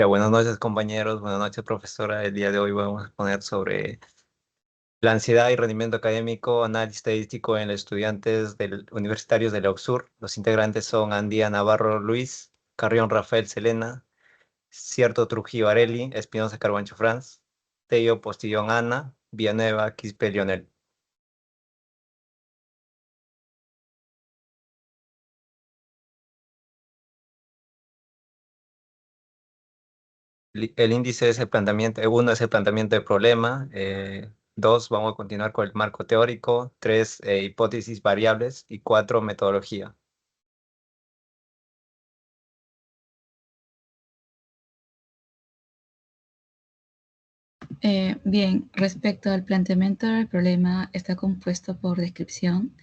Ya, buenas noches compañeros, buenas noches profesora. El día de hoy vamos a exponer sobre la ansiedad y rendimiento académico, análisis estadístico en los estudiantes universitarios de la UCSUR. Los integrantes son Andía Navarro Luis, Carrión Rafael Selena, Cierto Trujillo Areli, Espinosa Carbancho Franz, Tello Postillón Ana, Villanueva Quispe Lionel. El índice es el planteamiento, uno es el planteamiento del problema, dos, vamos a continuar con el marco teórico, tres, hipótesis variables y cuatro, metodología. Bien, respecto al planteamiento del problema, está compuesto por descripción,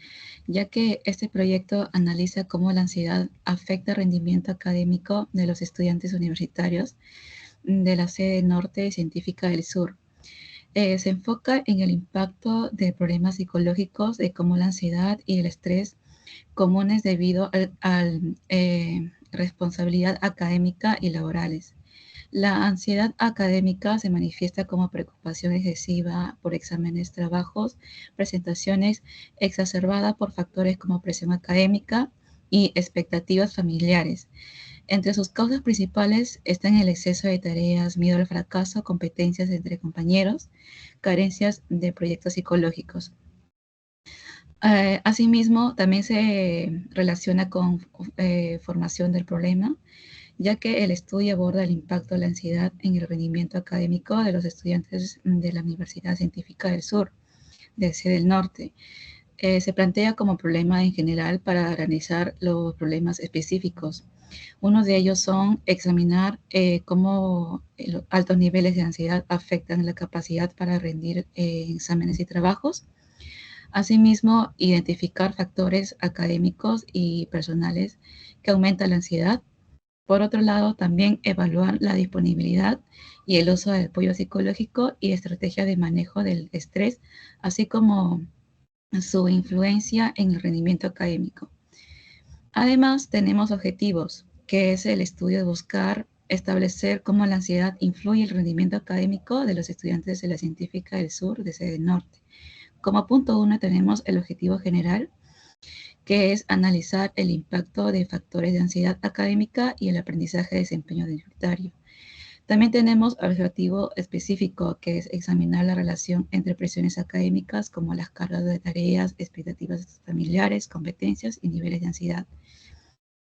ya que este proyecto analiza cómo la ansiedad afecta el rendimiento académico de los estudiantes universitarios de la sede norte y científica del sur. Se enfoca en el impacto de problemas psicológicos de cómo la ansiedad y el estrés comunes debido a responsabilidad académica y laborales. La ansiedad académica se manifiesta como preocupación excesiva por exámenes, trabajos, presentaciones, exacerbada por factores como presión académica y expectativas familiares. Entre sus causas principales están el exceso de tareas, miedo al fracaso, competencias entre compañeros, carencias de proyectos psicológicos. Asimismo, también se relaciona con formación del problema, ya que el estudio aborda el impacto de la ansiedad en el rendimiento académico de los estudiantes de la Universidad Científica del Sur, de sede del norte. Se plantea como problema en general para analizar los problemas específicos. Uno de ellos son examinar cómo los altos niveles de ansiedad afectan la capacidad para rendir exámenes y trabajos. Asimismo, identificar factores académicos y personales que aumentan la ansiedad. Por otro lado, también evaluar la disponibilidad y el uso del apoyo psicológico y estrategias de manejo del estrés, así como su influencia en el rendimiento académico. Además, tenemos objetivos, que es el estudio de buscar establecer cómo la ansiedad influye en el rendimiento académico de los estudiantes de la Científica del Sur, de sede norte. Como punto 1 tenemos el objetivo general, que es analizar el impacto de factores de ansiedad académica y el aprendizaje de desempeño universitario. También tenemos el objetivo específico, que es examinar la relación entre presiones académicas como las cargas de tareas, expectativas familiares, competencias y niveles de ansiedad.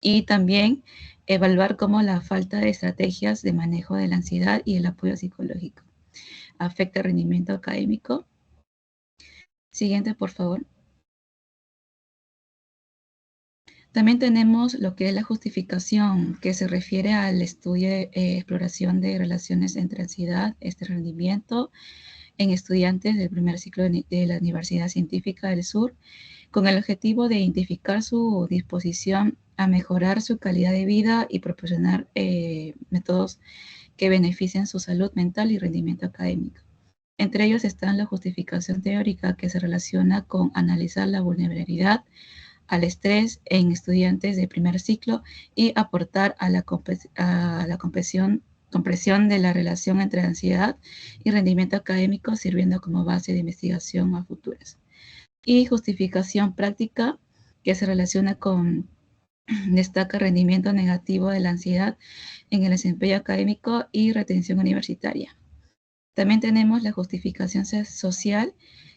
Y también evaluar cómo la falta de estrategias de manejo de la ansiedad y el apoyo psicológico afecta el rendimiento académico. Siguiente, por favor. También tenemos lo que es la justificación, que se refiere al estudio de exploración de relaciones entre ansiedad, rendimiento en estudiantes del primer ciclo de la Universidad Científica del Sur, con el objetivo de identificar su disposición a mejorar su calidad de vida y proporcionar métodos que beneficien su salud mental y rendimiento académico. Entre ellos están la justificación teórica, que se relaciona con analizar la vulnerabilidad al estrés en estudiantes de primer ciclo y aportar a la compresión de la relación entre ansiedad y rendimiento académico, sirviendo como base de investigación a futuras. Y justificación práctica, que se relaciona con destaca rendimiento negativo de la ansiedad en el desempeño académico y retención universitaria. También tenemos la justificación social,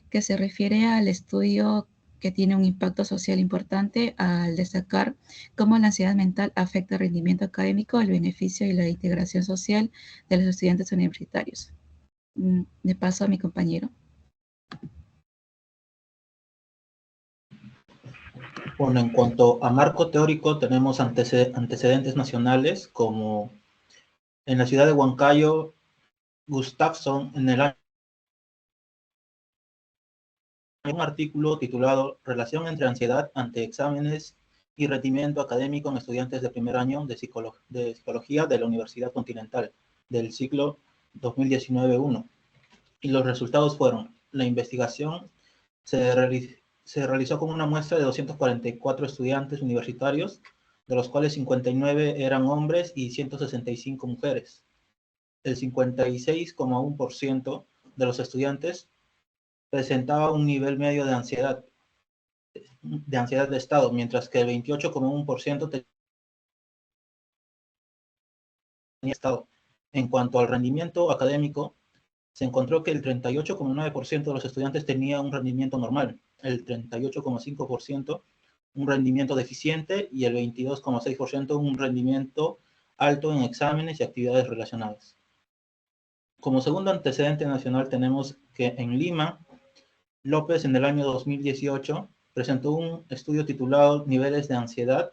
que se refiere al estudio que tiene un impacto social importante al destacar cómo la ansiedad mental afecta el rendimiento académico, el beneficio y la integración social de los estudiantes universitarios. De paso a mi compañero. Bueno, en cuanto a marco teórico, tenemos antecedentes nacionales, como en la ciudad de Huancayo, Gustafsson en el año un artículo titulado Relación entre ansiedad ante exámenes y rendimiento académico en estudiantes de primer año de psicología de la Universidad Continental del ciclo 2019-1. Y los resultados fueron: la investigación se realizó con una muestra de 244 estudiantes universitarios, de los cuales 59 eran hombres y 165 mujeres. el 56,1% de los estudiantes presentaba un nivel medio de ansiedad de estado, mientras que el 28,1% tenía estado. En cuanto al rendimiento académico, se encontró que el 38,9% de los estudiantes tenía un rendimiento normal, el 38,5% un rendimiento deficiente y el 22,6% un rendimiento alto en exámenes y actividades relacionadas. Como segundo antecedente nacional tenemos que en Lima, López en el año 2018 presentó un estudio titulado Niveles de ansiedad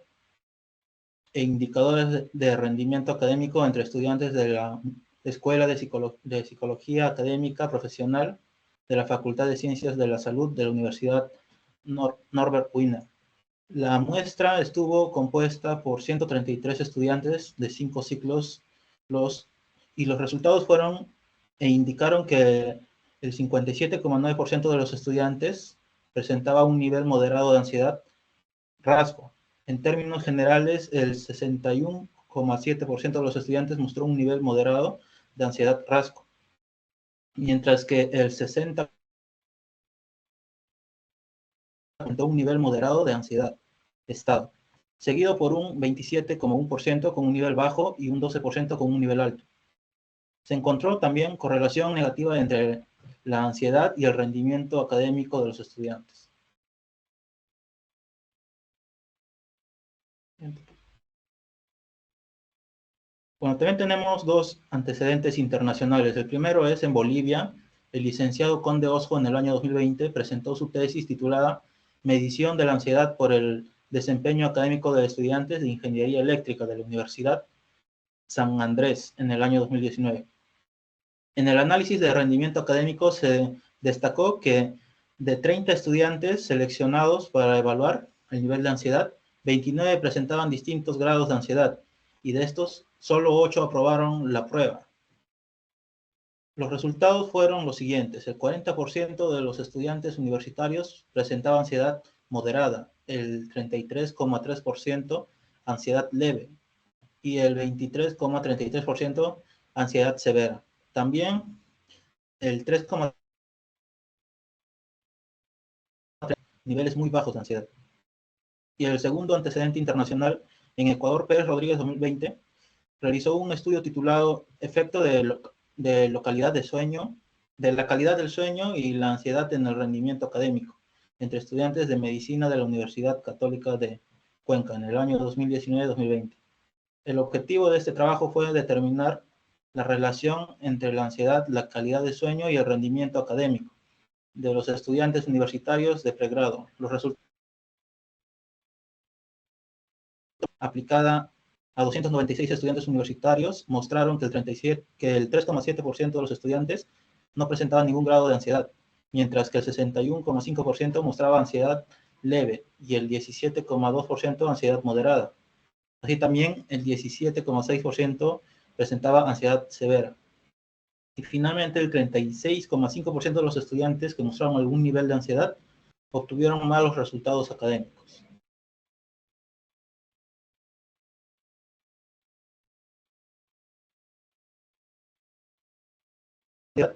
e indicadores de rendimiento académico entre estudiantes de la Escuela de Psicología Académica Profesional de la Facultad de Ciencias de la Salud de la Universidad Norbert Wiener. La muestra estuvo compuesta por 133 estudiantes de 5 ciclos y los resultados fueron e indicaron que el 57,9% de los estudiantes presentaba un nivel moderado de ansiedad rasgo. En términos generales, el 61,7% de los estudiantes mostró un nivel moderado de ansiedad rasgo, mientras que el 60% presentó un nivel moderado de ansiedad estado, seguido por un 27,1% con un nivel bajo y un 12% con un nivel alto. Se encontró también correlación negativa entre la ansiedad y el rendimiento académico de los estudiantes. Bueno, también tenemos dos antecedentes internacionales. El primero es en Bolivia. El licenciado Conde Osjo en el año 2020 presentó su tesis titulada Medición de la ansiedad por el desempeño académico de estudiantes de Ingeniería Eléctrica de la Universidad San Andrés en el año 2019. En el análisis de rendimiento académico se destacó que de 30 estudiantes seleccionados para evaluar el nivel de ansiedad, 29 presentaban distintos grados de ansiedad y de estos solo 8 aprobaron la prueba. Los resultados fueron los siguientes. El 40% de los estudiantes universitarios presentaba ansiedad moderada, el 33,3% ansiedad leve y el 23,33% ansiedad severa. También el 3,3% niveles muy bajos de ansiedad. Y el segundo antecedente internacional, en Ecuador, Pérez Rodríguez 2020 realizó un estudio titulado Efecto de localidad de sueño, de la calidad del sueño y la ansiedad en el rendimiento académico entre estudiantes de medicina de la Universidad Católica de Cuenca en el año 2019-2020. El objetivo de este trabajo fue determinar la relación entre la ansiedad, la calidad de sueño y el rendimiento académico de los estudiantes universitarios de pregrado. Los resultados aplicada a 296 estudiantes universitarios mostraron que el 3,7% de los estudiantes no presentaban ningún grado de ansiedad, mientras que el 61,5% mostraba ansiedad leve y el 17,2% ansiedad moderada. Así también el 17,6% presentaba ansiedad severa. Y finalmente el 36,5% de los estudiantes que mostraron algún nivel de ansiedad obtuvieron malos resultados académicos.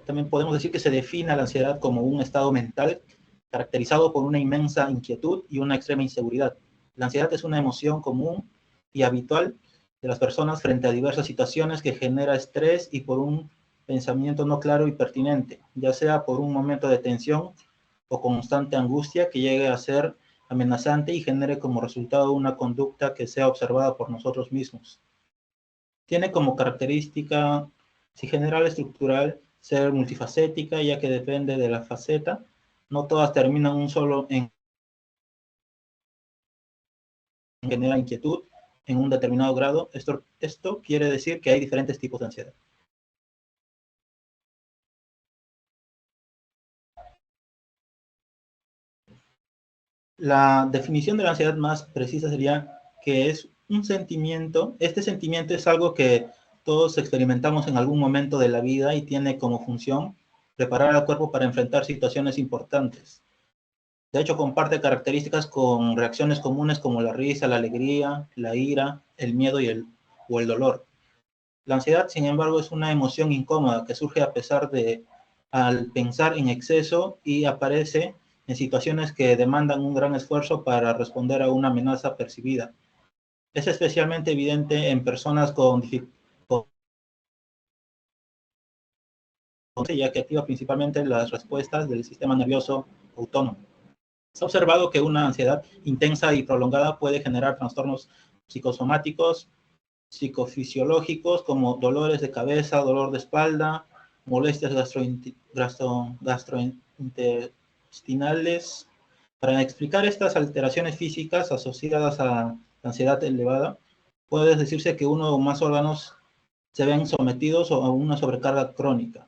También podemos decir que se define a la ansiedad como un estado mental caracterizado por una inmensa inquietud y una extrema inseguridad. La ansiedad es una emoción común y habitual de las personas frente a diversas situaciones que genera estrés y por un pensamiento no claro y pertinente, ya sea por un momento de tensión o constante angustia que llegue a ser amenazante y genere como resultado una conducta que sea observada por nosotros mismos. Tiene como característica, si general estructural, ser multifacética, ya que depende de la faceta. No todas terminan en generar inquietud en un determinado grado. Esto quiere decir que hay diferentes tipos de ansiedad. La definición de la ansiedad más precisa sería que es un sentimiento. Este sentimiento es algo que todos experimentamos en algún momento de la vida y tiene como función preparar al cuerpo para enfrentar situaciones importantes. De hecho, comparte características con reacciones comunes como la risa, la alegría, la ira, el miedo o el dolor. La ansiedad, sin embargo, es una emoción incómoda que surge al pensar en exceso y aparece en situaciones que demandan un gran esfuerzo para responder a una amenaza percibida. Es especialmente evidente en personas con dificultades, ya que activa principalmente las respuestas del sistema nervioso autónomo. Se ha observado que una ansiedad intensa y prolongada puede generar trastornos psicosomáticos, psicofisiológicos como dolores de cabeza, dolor de espalda, molestias gastrointestinales. Para explicar estas alteraciones físicas asociadas a la ansiedad elevada, puede decirse que uno o más órganos se ven sometidos a una sobrecarga crónica.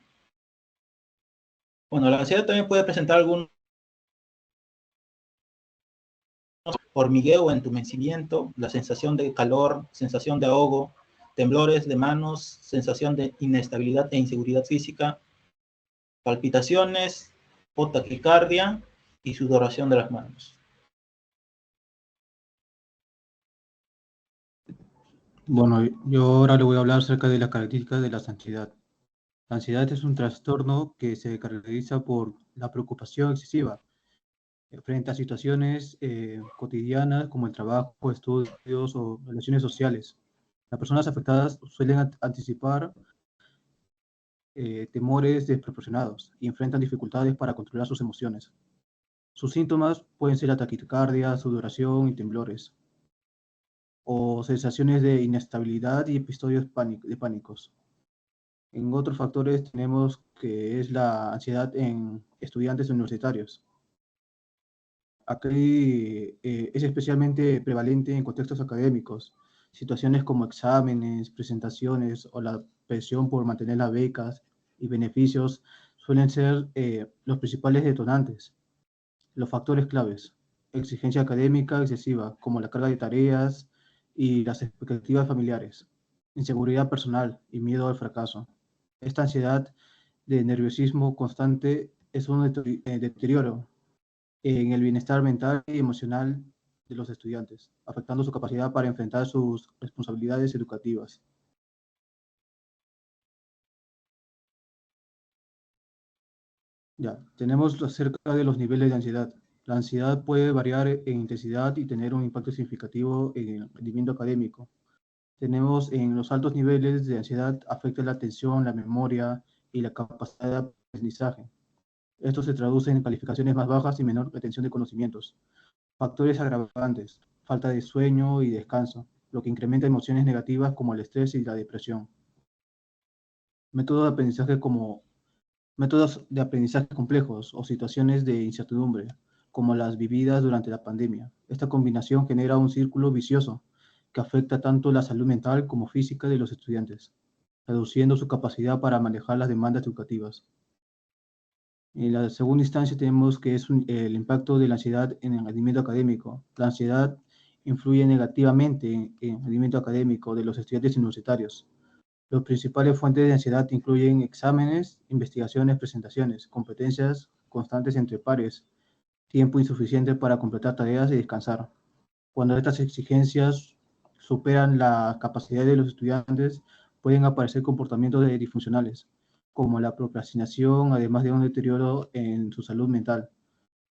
Bueno, la ansiedad también puede presentar algún hormigueo o entumecimiento, la sensación de calor, sensación de ahogo, temblores de manos, sensación de inestabilidad e inseguridad física, palpitaciones o taquicardia y sudoración de las manos. Bueno, yo ahora le voy a hablar acerca de las características de la ansiedad. La ansiedad es un trastorno que se caracteriza por la preocupación excesiva frente a situaciones cotidianas como el trabajo, estudios o relaciones sociales. Las personas afectadas suelen anticipar temores desproporcionados y enfrentan dificultades para controlar sus emociones. Sus síntomas pueden ser la taquicardia, sudoración y temblores, o sensaciones de inestabilidad y episodios de pánicos. En otros factores tenemos que es la ansiedad en estudiantes universitarios. Aquí es especialmente prevalente en contextos académicos, situaciones como exámenes, presentaciones o la presión por mantener las becas y beneficios suelen ser los principales detonantes. Los factores claves: exigencia académica excesiva, como la carga de tareas y las expectativas familiares, inseguridad personal y miedo al fracaso. Esta ansiedad de nerviosismo constante es un deterioro en el bienestar mental y emocional de los estudiantes, afectando su capacidad para enfrentar sus responsabilidades educativas. Ya, tenemos acerca de los niveles de ansiedad. La ansiedad puede variar en intensidad y tener un impacto significativo en el rendimiento académico. Tenemos en los altos niveles de ansiedad afecta la atención, la memoria y la capacidad de aprendizaje. Esto se traduce en calificaciones más bajas y menor retención de conocimientos. Factores agravantes: falta de sueño y descanso, lo que incrementa emociones negativas como el estrés y la depresión. Métodos de aprendizaje como métodos de aprendizaje complejos o situaciones de incertidumbre, como las vividas durante la pandemia. Esta combinación genera un círculo vicioso que afecta tanto la salud mental como física de los estudiantes, reduciendo su capacidad para manejar las demandas educativas. En la segunda instancia tenemos que es el impacto de la ansiedad en el rendimiento académico. La ansiedad influye negativamente en el rendimiento académico de los estudiantes universitarios. Las principales fuentes de ansiedad incluyen exámenes, investigaciones, presentaciones, competencias constantes entre pares, tiempo insuficiente para completar tareas y descansar. Cuando estas exigencias superan la capacidad de los estudiantes, pueden aparecer comportamientos disfuncionales, como la procrastinación, además de un deterioro en su salud mental.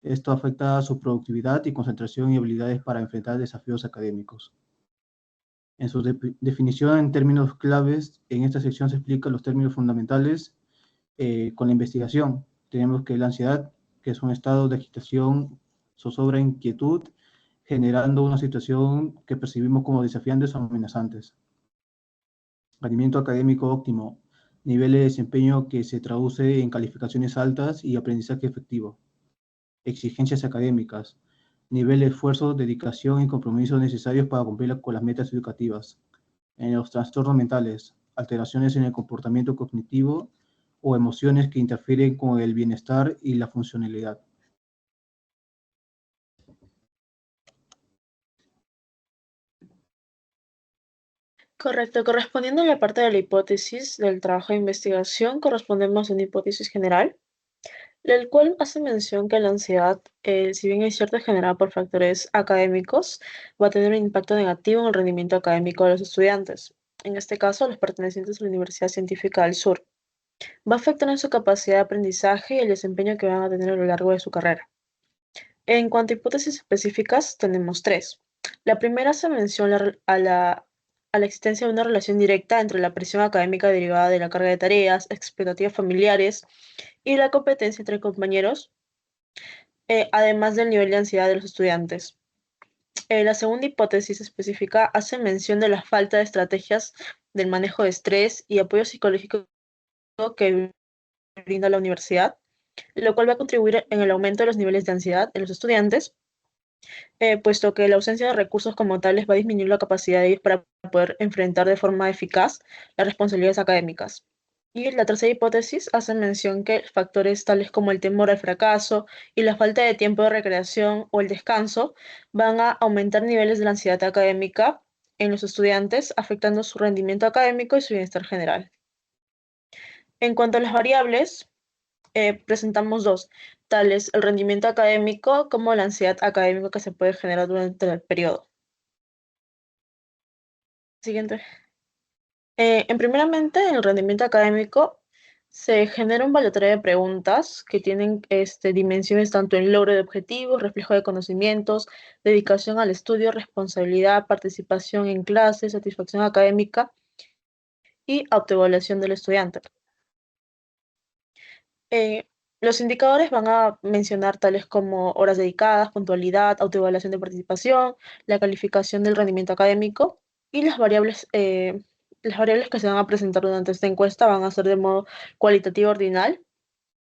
Esto afecta su productividad y concentración y habilidades para enfrentar desafíos académicos. En su definición en términos claves, en esta sección se explican los términos fundamentales con la investigación. Tenemos que la ansiedad, que es un estado de agitación, zozobra, inquietud, generando una situación que percibimos como desafiantes o amenazantes. Rendimiento académico óptimo, nivel de desempeño que se traduce en calificaciones altas y aprendizaje efectivo. Exigencias académicas, nivel de esfuerzo, dedicación y compromiso necesarios para cumplir con las metas educativas. En los trastornos mentales, alteraciones en el comportamiento cognitivo o emociones que interfieren con el bienestar y la funcionalidad. Correcto. Correspondiendo a la parte de la hipótesis del trabajo de investigación, correspondemos a una hipótesis general, el cual hace mención que la ansiedad, si bien es cierto, es generada por factores académicos, va a tener un impacto negativo en el rendimiento académico de los estudiantes. en este caso los pertenecientes a la Universidad Científica del Sur, va a afectar en su capacidad de aprendizaje y el desempeño que van a tener a lo largo de su carrera. En cuanto a hipótesis específicas, tenemos tres. La primera hace mención a la existencia de una relación directa entre la presión académica derivada de la carga de tareas, expectativas familiares y la competencia entre compañeros, además del nivel de ansiedad de los estudiantes. La segunda hipótesis específica hace mención de la falta de estrategias del manejo de estrés y apoyo psicológico que brinda la universidad, lo cual va a contribuir en el aumento de los niveles de ansiedad en los estudiantes, puesto que la ausencia de recursos como tales va a disminuir la capacidad de ellos para poder enfrentar de forma eficaz las responsabilidades académicas. Y la tercera hipótesis hace mención que factores tales como el temor al fracaso y la falta de tiempo de recreación o el descanso van a aumentar niveles de la ansiedad académica en los estudiantes, afectando su rendimiento académico y su bienestar general. En cuanto a las variables, presentamos dos, tales el rendimiento académico como la ansiedad académica que se puede generar durante el periodo. Siguiente. Primeramente, en el rendimiento académico se genera un balotaje de preguntas que tienen dimensiones tanto en logro de objetivos, reflejo de conocimientos, dedicación al estudio, responsabilidad, participación en clases, satisfacción académica y autoevaluación del estudiante. Los indicadores van a mencionar tales como horas dedicadas, puntualidad, autoevaluación de participación, la calificación del rendimiento académico y las variables que se van a presentar durante esta encuesta van a ser de modo cualitativo ordinal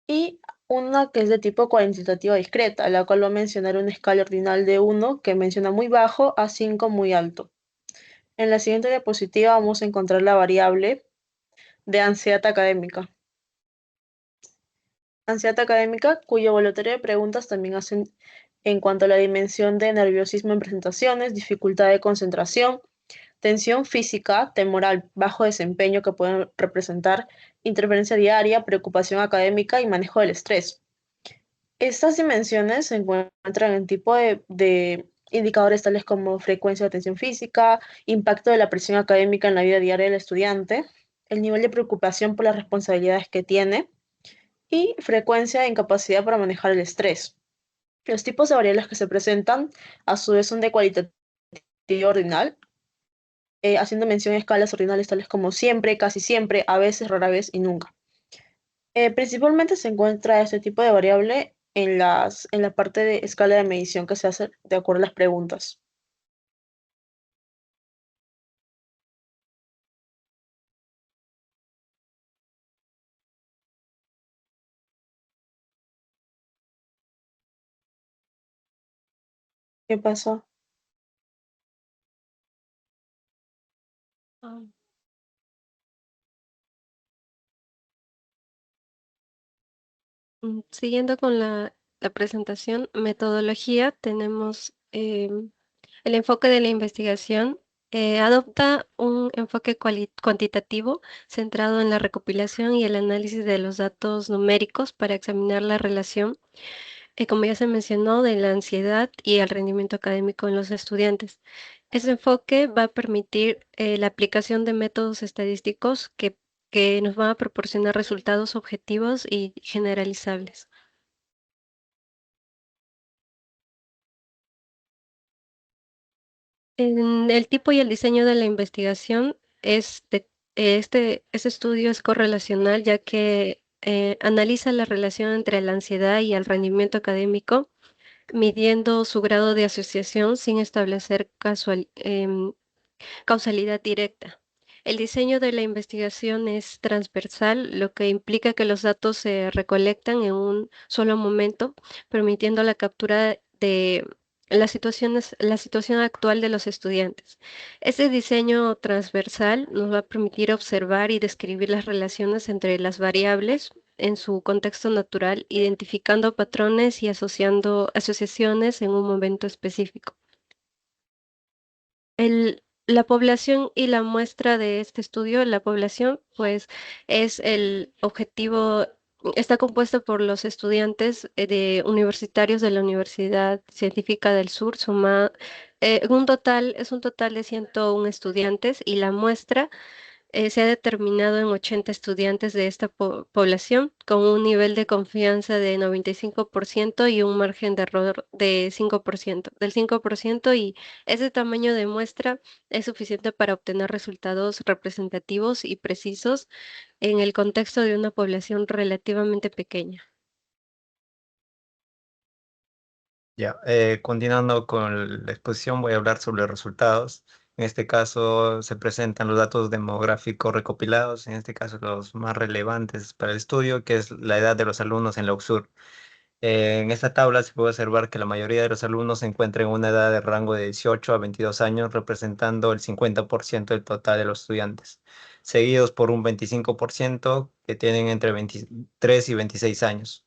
y una que es de tipo cuantitativa discreta, la cual va a mencionar una escala ordinal de 1 que menciona muy bajo a 5 muy alto. En la siguiente diapositiva vamos a encontrar la variable de ansiedad académica. Ansiedad académica, cuyo voluntario de preguntas también hacen en cuanto a la dimensión de nerviosismo en presentaciones, dificultad de concentración, tensión física, temor al bajo desempeño que pueden representar interferencia diaria, preocupación académica y manejo del estrés. Estas dimensiones se encuentran en tipo de indicadores tales como frecuencia de tensión física, impacto de la presión académica en la vida diaria del estudiante, el nivel de preocupación por las responsabilidades que tiene, y frecuencia de incapacidad para manejar el estrés. Los tipos de variables que se presentan a su vez son de cualitativo ordinal, haciendo mención a escalas ordinales tales como siempre, casi siempre, a veces, rara vez y nunca. Principalmente se encuentra este tipo de variable en la parte de escala de medición que se hace de acuerdo a las preguntas. ¿Qué pasó? Ah. Siguiendo con la presentación, metodología, tenemos el enfoque de la investigación. Adopta un enfoque cuantitativo centrado en la recopilación y el análisis de los datos numéricos para examinar la relación, como ya se mencionó, de la ansiedad y el rendimiento académico en los estudiantes. Ese enfoque va a permitir la aplicación de métodos estadísticos que nos van a proporcionar resultados objetivos y generalizables. En el tipo y el diseño de la investigación, este estudio es correlacional, ya que analiza la relación entre la ansiedad y el rendimiento académico, midiendo su grado de asociación sin establecer causalidad directa. El diseño de la investigación es transversal, lo que implica que los datos se recolectan en un solo momento, permitiendo la captura de la situación actual de los estudiantes. Este diseño transversal nos va a permitir observar y describir las relaciones entre las variables en su contexto natural, identificando patrones y asociando asociaciones en un momento específico. La población y la muestra de este estudio, la población, pues es el objetivo, está compuesta por los estudiantes universitarios de la Universidad Científica del Sur, Es un total de 101 estudiantes y la muestra se ha determinado en 80 estudiantes de esta población con un nivel de confianza de 95% y un margen de error de 5%, del 5%, y ese tamaño de muestra es suficiente para obtener resultados representativos y precisos en el contexto de una población relativamente pequeña. Ya, continuando con la exposición, voy a hablar sobre los resultados. En este caso se presentan los datos demográficos recopilados, en este caso los más relevantes para el estudio, que es la edad de los alumnos en la UCSUR. En esta tabla se puede observar que la mayoría de los alumnos se encuentran en una edad de rango de 18 a 22 años, representando el 50% del total de los estudiantes, seguidos por un 25% que tienen entre 23 y 26 años.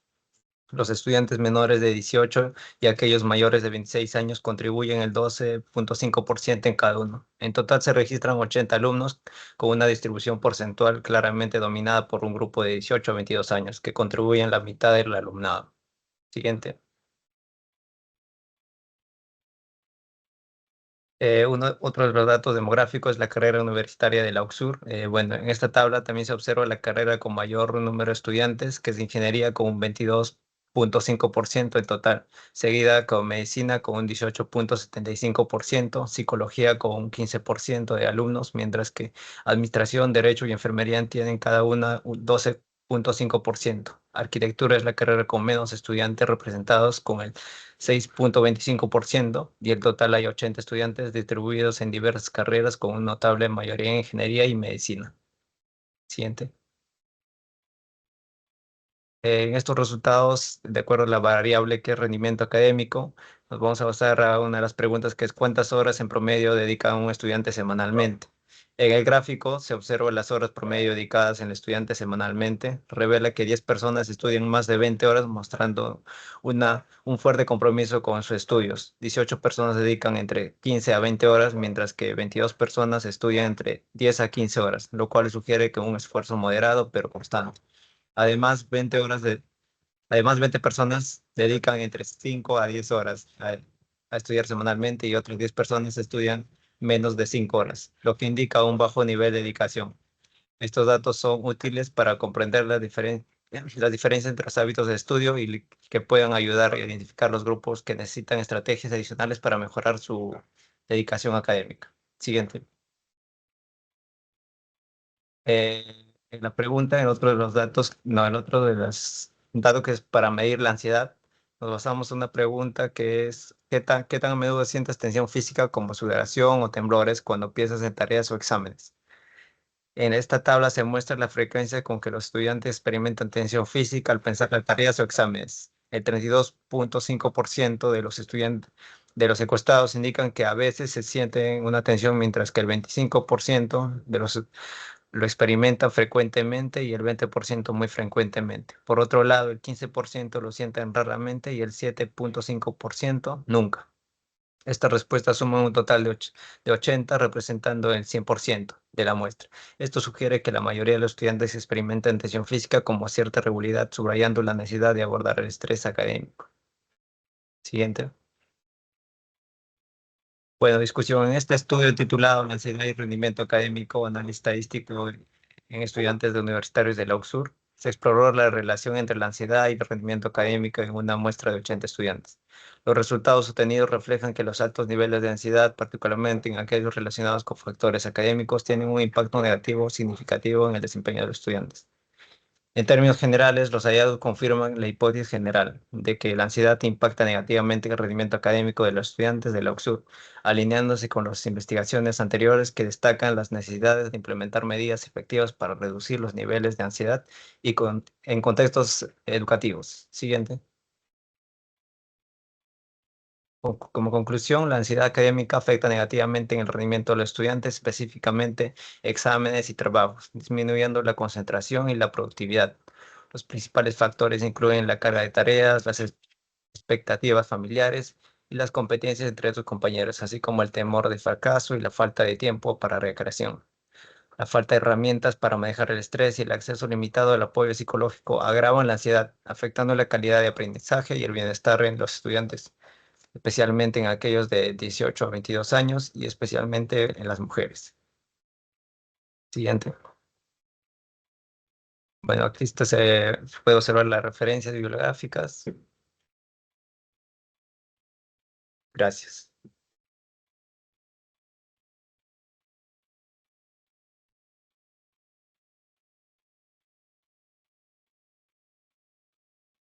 Los estudiantes menores de 18 y aquellos mayores de 26 años contribuyen el 12.5% en cada uno. En total se registran 80 alumnos con una distribución porcentual claramente dominada por un grupo de 18 a 22 años, que contribuyen la mitad del alumnado. Siguiente. Otro de los datos demográficos es la carrera universitaria de la UCSUR. Bueno, en esta tabla también se observa la carrera con mayor número de estudiantes, que es ingeniería con un 22.5% en total, seguida con medicina con un 18.75%, psicología con un 15% de alumnos, mientras que administración, derecho y enfermería tienen cada una un 12.5%. Arquitectura es la carrera con menos estudiantes representados con el 6.25%, y el total hay 80 estudiantes distribuidos en diversas carreras con una notable mayoría en ingeniería y medicina. Siguiente. En estos resultados, de acuerdo a la variable que es rendimiento académico, nos vamos a basar a una de las preguntas, que es cuántas horas en promedio dedica un estudiante semanalmente. En el gráfico se observan las horas promedio dedicadas en el estudiante semanalmente. Revela que 10 personas estudian más de 20 horas, mostrando un fuerte compromiso con sus estudios. 18 personas dedican entre 15 a 20 horas, mientras que 22 personas estudian entre 10 a 15 horas, lo cual sugiere que un esfuerzo moderado pero constante. Además, 20 personas dedican entre 5 a 10 horas a estudiar semanalmente, y otras 10 personas estudian menos de 5 horas, lo que indica un bajo nivel de dedicación. Estos datos son útiles para comprender las diferencias entre los hábitos de estudio y que puedan ayudar a identificar los grupos que necesitan estrategias adicionales para mejorar su dedicación académica. Siguiente. En la pregunta, en otro de los datos, no, en otro de los datos que es para medir la ansiedad, nos basamos en una pregunta que es, qué tan a menudo sientes tensión física como sudoración o temblores cuando piensas en tareas o exámenes? En esta tabla se muestra la frecuencia con que los estudiantes experimentan tensión física al pensar en tareas o exámenes. El 32.5% de los estudiantes de los encuestados indican que a veces se sienten una tensión, mientras que el 25% de los lo experimenta frecuentemente y el 20% muy frecuentemente. Por otro lado, el 15% lo sienten raramente y el 7.5% nunca. Esta respuesta suma un total de 80, representando el 100% de la muestra. Esto sugiere que la mayoría de los estudiantes experimentan tensión física como cierta regularidad, subrayando la necesidad de abordar el estrés académico. Siguiente. Bueno, discusión. En este estudio titulado La ansiedad y rendimiento académico, análisis estadístico en estudiantes de universitarios de la UCSUR, se exploró la relación entre la ansiedad y el rendimiento académico en una muestra de 80 estudiantes. Los resultados obtenidos reflejan que los altos niveles de ansiedad, particularmente en aquellos relacionados con factores académicos, tienen un impacto negativo significativo en el desempeño de los estudiantes. En términos generales, los hallazgos confirman la hipótesis general de que la ansiedad impacta negativamente el rendimiento académico de los estudiantes de la UCSUR, alineándose con las investigaciones anteriores que destacan las necesidades de implementar medidas efectivas para reducir los niveles de ansiedad en contextos educativos. Siguiente. Como conclusión, la ansiedad académica afecta negativamente en el rendimiento de los estudiantes, específicamente exámenes y trabajos, disminuyendo la concentración y la productividad. Los principales factores incluyen la carga de tareas, las expectativas familiares y las competencias entre sus compañeros, así como el temor de fracaso y la falta de tiempo para recreación. La falta de herramientas para manejar el estrés y el acceso limitado al apoyo psicológico agravan la ansiedad, afectando la calidad de aprendizaje y el bienestar en los estudiantes. especialmente en aquellos de 18 a 22 años y especialmente en las mujeres. Siguiente. Bueno, aquí se puede observar las referencias bibliográficas. Gracias.